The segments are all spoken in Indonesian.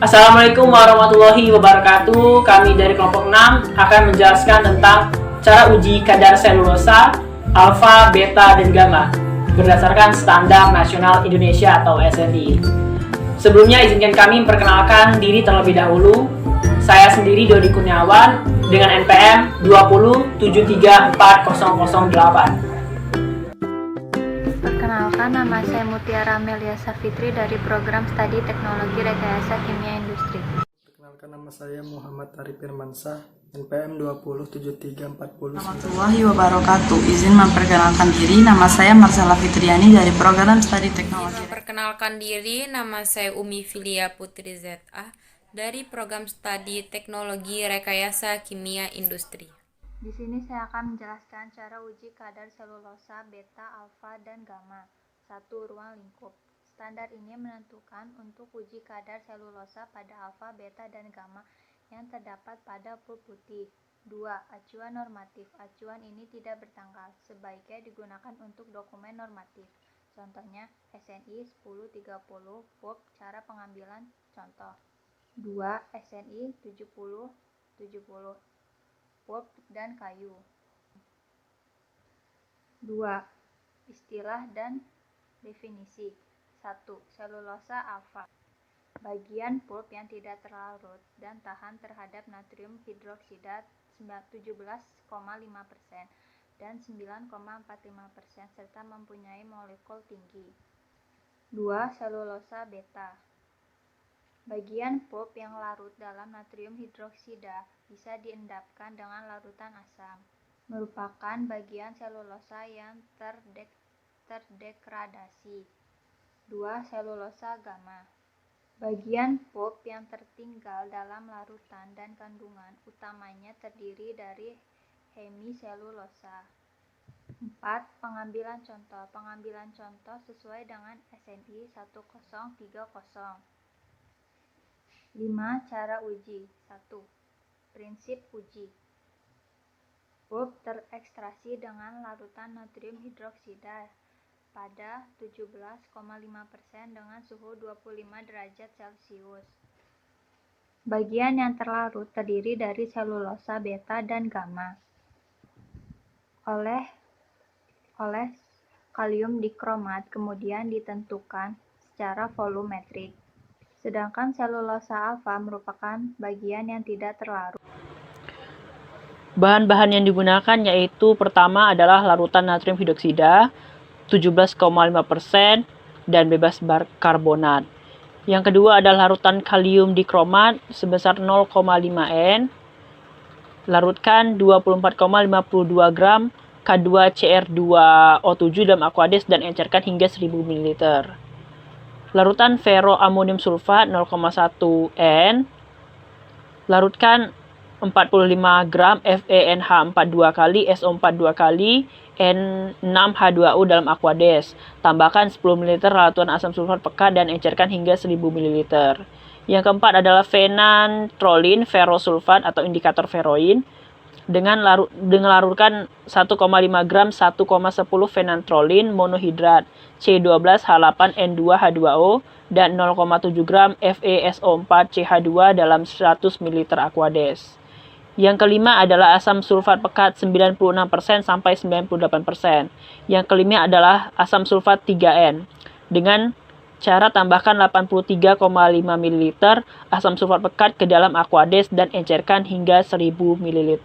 Assalamualaikum warahmatullahi wabarakatuh. Kami dari kelompok 6 akan menjelaskan tentang cara uji kadar selulosa, alfa, beta, dan gamma berdasarkan Standar Nasional Indonesia atau SNI. Sebelumnya izinkan kami memperkenalkan diri terlebih dahulu. Saya sendiri Dodi Kurniawan dengan NPM 207340008. Perkenalkan, nama saya Mutiara Amelia Safitri dari program Studi Teknologi Rekayasa Kimia Industri. Perkenalkan, nama saya Muhammad Arif Firmansyah, NPM 2073440. Warahmatullahi wabarakatuh. Izin memperkenalkan diri, nama saya Marsala Fitriani dari program Studi Teknologi. Memperkenalkan diri, nama saya Umi Filia Putri ZA dari program Studi Teknologi Rekayasa Kimia Industri. Di sini saya akan menjelaskan cara uji kadar selulosa, beta, alfa, dan gamma. 1. Ruang lingkup. Standar ini menentukan untuk uji kadar selulosa pada alfa, beta, dan gamma yang terdapat pada pulp putih. 2. Acuan normatif. Acuan ini tidak bertanggal, sebaiknya digunakan untuk dokumen normatif. Contohnya SNI 1030 pulp, cara pengambilan contoh. 2. SNI 70 pulp dan kayu. 2. Istilah dan definisi. 1. Selulosa alfa. Bagian pulp yang tidak terlarut dan tahan terhadap natrium hidroksida 17,5% dan 9,45% serta mempunyai molekul tinggi. 2. Selulosa beta. Bagian pulp yang larut dalam natrium hidroksida bisa diendapkan dengan larutan asam, merupakan bagian selulosa yang terdegradasi. 2. Selulosa gamma. Bagian pulp yang tertinggal dalam larutan dan kandungan utamanya terdiri dari hemiselulosa. 4. Pengambilan contoh. Pengambilan contoh sesuai dengan SNI 1030. 5. Cara uji. 1. Prinsip uji. Pulp terekstraksi dengan larutan natrium hidroksida pada 17,5% dengan suhu 25 derajat Celcius. Bagian yang terlarut terdiri dari selulosa beta dan gamma. Oleh kalium dikromat kemudian ditentukan secara volumetrik. Sedangkan selulosa alfa merupakan bagian yang tidak terlarut. Bahan-bahan yang digunakan yaitu pertama adalah larutan natrium hidroksida 17,5% dan bebas karbonat. Yang kedua adalah larutan kalium dikromat sebesar 0,5 N. Larutkan 24,52 gram K2CR2O7 dalam aqueous dan encerkan hingga 1000 ml. Larutan ferroamonium sulfat 0,1 N. Larutkan 45 gram FeNH4 2 kali SO4 2 kali N6H2O dalam aqueous. Tambahkan 10 ml larutan asam sulfat pekat dan encerkan hingga 1000 ml. Yang keempat adalah fenantrolin ferrosulfat atau indikator feroin. Dengan larutkan 1,5 gram 1,10 fenantrolin monohidrat C12H8N2H2O dan 0,7 gram FeSO4CH2 dalam 100 ml aqueous. Yang kelima adalah asam sulfat pekat 96% sampai 98%. Yang kelima adalah asam sulfat 3N. Dengan cara tambahkan 83,5 ml asam sulfat pekat ke dalam aqueous dan encerkan hingga 1000 ml.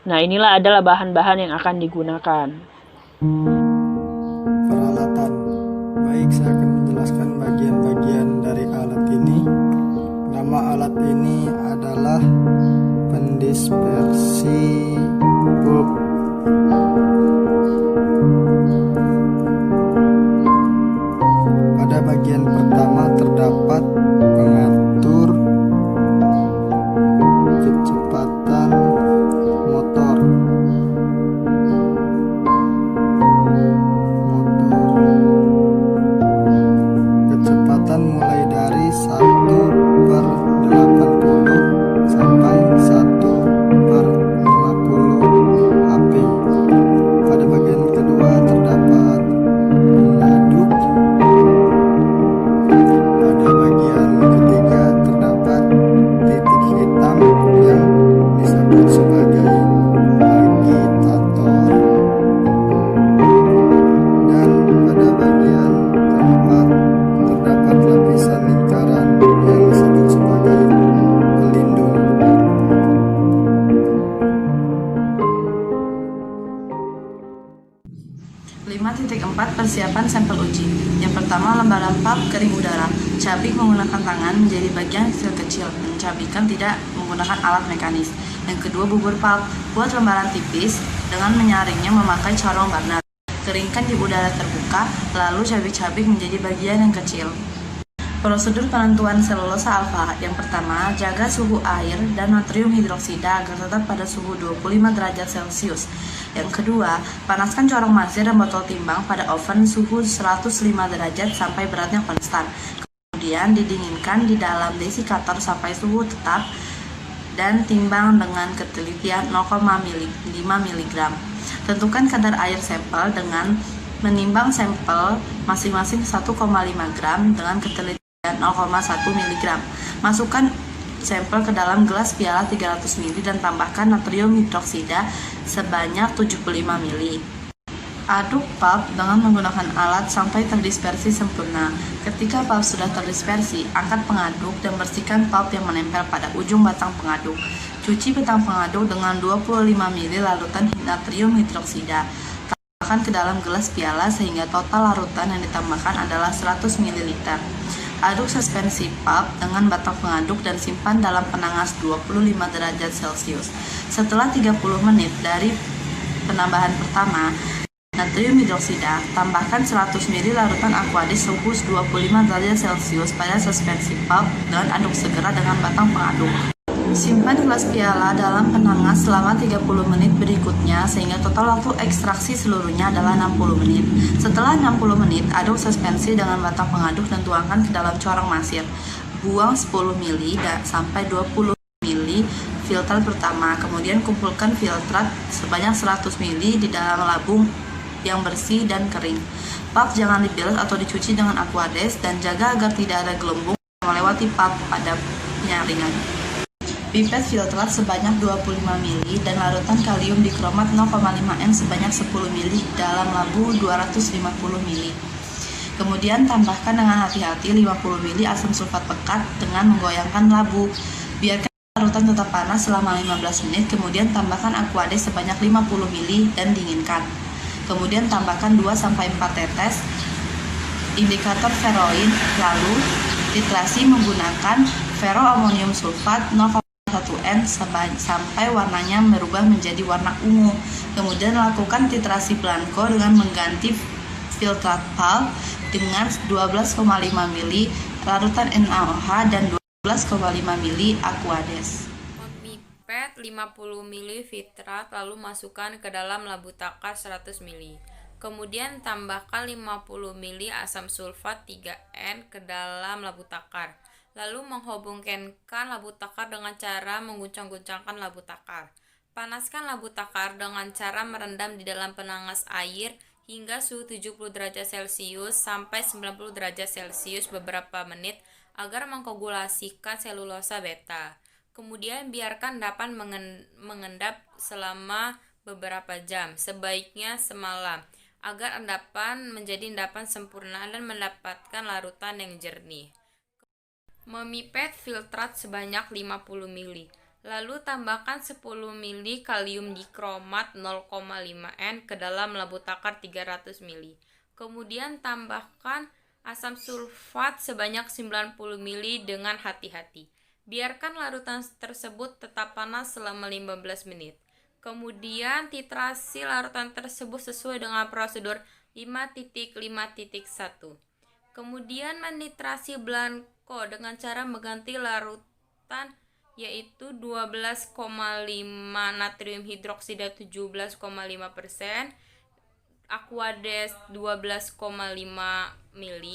Nah, inilah adalah bahan-bahan yang akan digunakan. Peralatan. Baik, saya akan menjelaskan bagian-bagian dari alat ini. Nama alat ini adalah pendispersi pulp. Pada bagian pertama terdapat pengatur kecepatan motor. Kecepatan mulai dari 1/80 sampai 1/50. Teknik 4, persiapan sampel uji. Yang pertama, lembaran pulp kering udara. Cabik menggunakan tangan menjadi bagian kecil-kecil. Mencabikan tidak menggunakan alat mekanis. Yang kedua, bubur pulp. Buat lembaran tipis dengan menyaringnya memakai corong Barnard. Keringkan di udara terbuka, lalu cabik-cabik menjadi bagian yang kecil. Prosedur penentuan selulosa alfa. Yang pertama, jaga suhu air dan natrium hidroksida agar tetap pada suhu 25 derajat Celcius. Yang kedua, panaskan corong masir dan botol timbang pada oven suhu 105 derajat sampai beratnya konstan. Kemudian didinginkan di dalam desikator sampai suhu tetap dan timbang dengan ketelitian 0,5 mg. Tentukan kadar air sampel dengan menimbang sampel masing-masing 1,5 gram dengan ketelitian 0,1 mg. Masukkan sampel ke dalam gelas piala 300 ml dan tambahkan natrium hidroksida sebanyak 75 ml. Aduk pulp dengan menggunakan alat sampai terdispersi sempurna. Ketika pulp sudah terdispersi, angkat pengaduk dan bersihkan pulp yang menempel pada ujung batang pengaduk. Cuci batang pengaduk dengan 25 ml larutan natrium hidroksida. Tambahkan ke dalam gelas piala sehingga total larutan yang ditambahkan adalah 100 ml. Aduk suspensi pulp dengan batang pengaduk dan simpan dalam penangas 25 derajat Celcius. Setelah 30 menit dari penambahan pertama, natrium hidroksida, tambahkan 100 ml larutan aquades suhu 25 derajat Celcius pada suspensi pulp dan aduk segera dengan batang pengaduk. Simpan gelas piala dalam penangas selama 30 menit berikutnya sehingga total waktu ekstraksi seluruhnya adalah 60 menit. Setelah 60 menit, aduk suspensi dengan batang pengaduk dan tuangkan ke dalam corong masir. Buang 10 ml sampai 20 ml filtrat pertama, kemudian kumpulkan filtrat sebanyak 100 ml di dalam labung yang bersih dan kering. Pulp jangan dibilas atau dicuci dengan aquades dan jaga agar tidak ada gelembung melewati pulp pada penyaringan. Pipet filtrat sebanyak 25 ml dan larutan kalium dikromat 0,5 N sebanyak 10 ml dalam labu 250 ml. Kemudian tambahkan dengan hati-hati 50 ml asam sulfat pekat dengan menggoyangkan labu. Biarkan larutan tetap panas selama 15 menit, kemudian tambahkan aquades sebanyak 50 ml dan dinginkan. Kemudian tambahkan 2-4 tetes indikator ferroin, lalu titrasi menggunakan ferroamonium sulfat 0,1 N sampai warnanya berubah menjadi warna ungu. Kemudian lakukan titrasi blanco dengan mengganti filtrat pulp dengan 12,5 ml larutan NaOH dan 12,5 ml aquades. Memipet 50 ml filtrat lalu masukkan ke dalam labu takar 100 ml. Kemudian tambahkan 50 ml asam sulfat 3N ke dalam labu takar. Lalu menghubungkan labu takar dengan cara mengguncang-guncangkan labu takar. Panaskan labu takar dengan cara merendam di dalam penangas air hingga suhu 70 derajat Celcius sampai 90 derajat Celcius beberapa menit agar mengkoagulasikan selulosa beta. Kemudian biarkan endapan mengendap selama beberapa jam, sebaiknya semalam, agar endapan menjadi endapan sempurna dan mendapatkan larutan yang jernih. Memipet filtrat sebanyak 50 ml. Lalu tambahkan 10 ml kalium dikromat 0,5 N ke dalam labu takar 300 ml. Kemudian tambahkan asam sulfat sebanyak 90 ml dengan hati-hati. Biarkan larutan tersebut tetap panas selama 15 menit. Kemudian titrasi larutan tersebut sesuai dengan prosedur 5.5.1. Kemudian menitrasi blanco dengan cara mengganti larutan yaitu 12,5 natrium hidroksida 17,5%, aquades 12,5 ml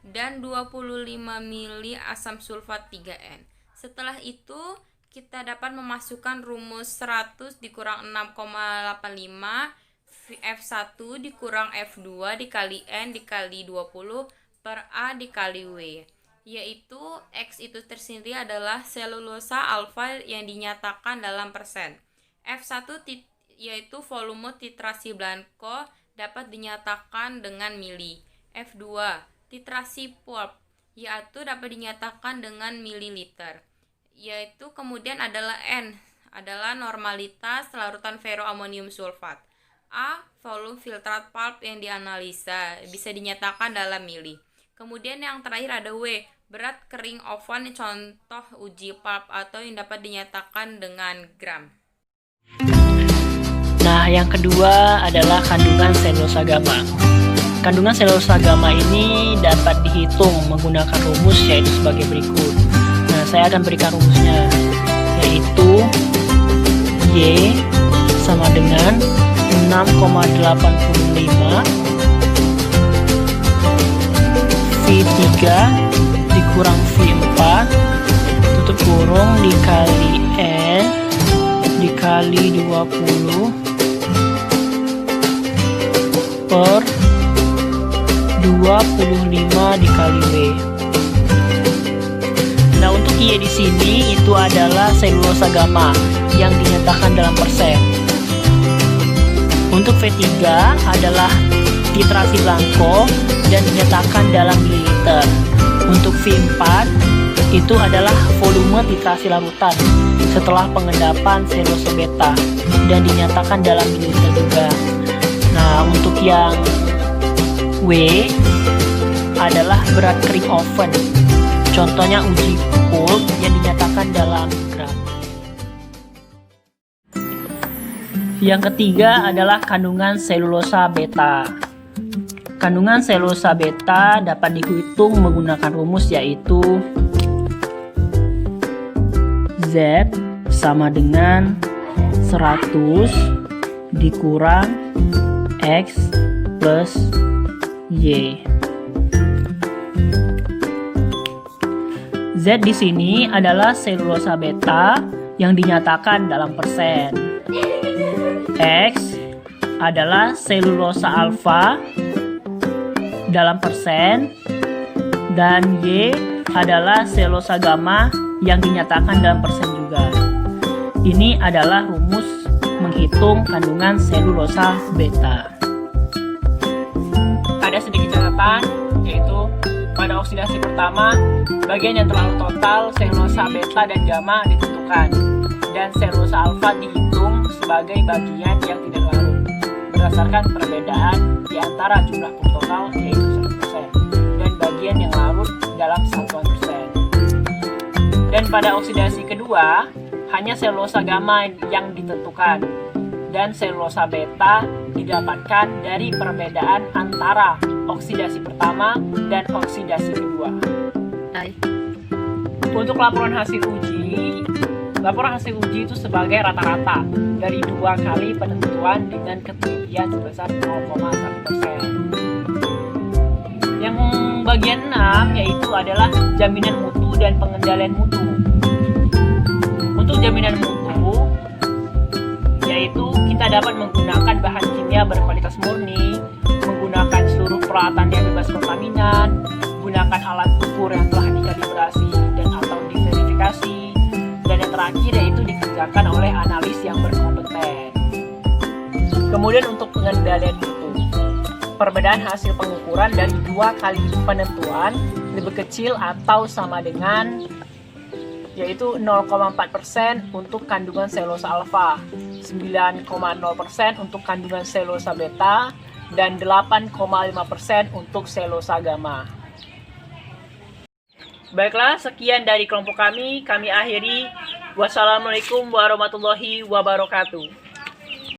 dan 25 ml asam sulfat 3N. Setelah itu kita dapat memasukkan rumus 100 dikurang 6,85 F1 dikurang F2 dikali N dikali 20 per A dikali W, yaitu X itu tersendiri adalah selulosa alfa yang dinyatakan dalam persen. F1 yaitu volume titrasi blanco dapat dinyatakan dengan mili. F2 titrasi pulp yaitu dapat dinyatakan dengan mililiter. Yaitu kemudian adalah N adalah normalitas larutan ferroamonium sulfat. A volume filtered pulp yang dianalisa, bisa dinyatakan dalam mili. Kemudian yang terakhir ada W, berat kering oven, contoh uji pulp atau yang dapat dinyatakan dengan gram. Nah, yang kedua adalah kandungan selulosa gamma. Kandungan selulosa gamma ini dapat dihitung menggunakan rumus yaitu sebagai berikut. Nah, saya akan berikan rumusnya, yaitu Y sama dengan 6,85 V3 dikurang V4 tutup kurung dikali N dikali 20 per 25 dikali W. Nah, untuk Y di sini itu adalah selulosa gamma yang dinyatakan dalam persen. Untuk V3 adalah titrasi blanko dan dinyatakan dalam mililiter. Untuk V4 itu adalah volume titrasi larutan setelah pengendapan selulosa beta dan dinyatakan dalam mililiter juga. Nah, untuk yang W adalah berat kering oven. Contohnya uji pulp yang dinyatakan dalam gram. Yang ketiga adalah kandungan selulosa beta. Kandungan selulosa beta dapat dihitung menggunakan rumus yaitu Z sama dengan 100 dikurang X plus Y. Z di sini adalah selulosa beta yang dinyatakan dalam persen. X adalah selulosa alfa dalam persen, dan Y adalah selulosa gamma yang dinyatakan dalam persen juga. Ini adalah rumus menghitung kandungan selulosa beta. Ada sedikit catatan, yaitu pada oksidasi pertama, bagian yang terlalu total selulosa beta dan gamma ditentukan, dan selulosa alfa dihitung sebagai bagian yang tidak larut berdasarkan perbedaan di antara jumlah pur total yaitu 1% dan bagian yang larut dalam satuan persen. Dan pada oksidasi kedua, hanya selulosa gamma yang ditentukan dan selulosa beta didapatkan dari perbedaan antara oksidasi pertama dan oksidasi kedua. Untuk laporan hasil uji itu sebagai rata-rata dari 2 kali penentuan dengan ketinggian sebesar 0,1%. Yang bagian 6 yaitu adalah jaminan mutu dan pengendalian mutu. Untuk jaminan mutu, yaitu kita dapat menggunakan bahan kimia berkualitas murni, menggunakan seluruh peralatan yang bebas kontaminan, gunakan alat ukur yang telah dikalibrasi dan atau diverifikasi, dan yang terakhir yaitu dikerjakan oleh analis yang berkompeten. Kemudian untuk pengendalian mutu, perbedaan hasil pengukuran dari 2 kali penentuan lebih kecil atau sama dengan yaitu 0,4% untuk kandungan selulosa alfa, 9,0% untuk kandungan selulosa beta, dan 8,5% untuk selulosa gamma. Baiklah, sekian dari kelompok kami akhiri. Wassalamualaikum warahmatullahi wabarakatuh.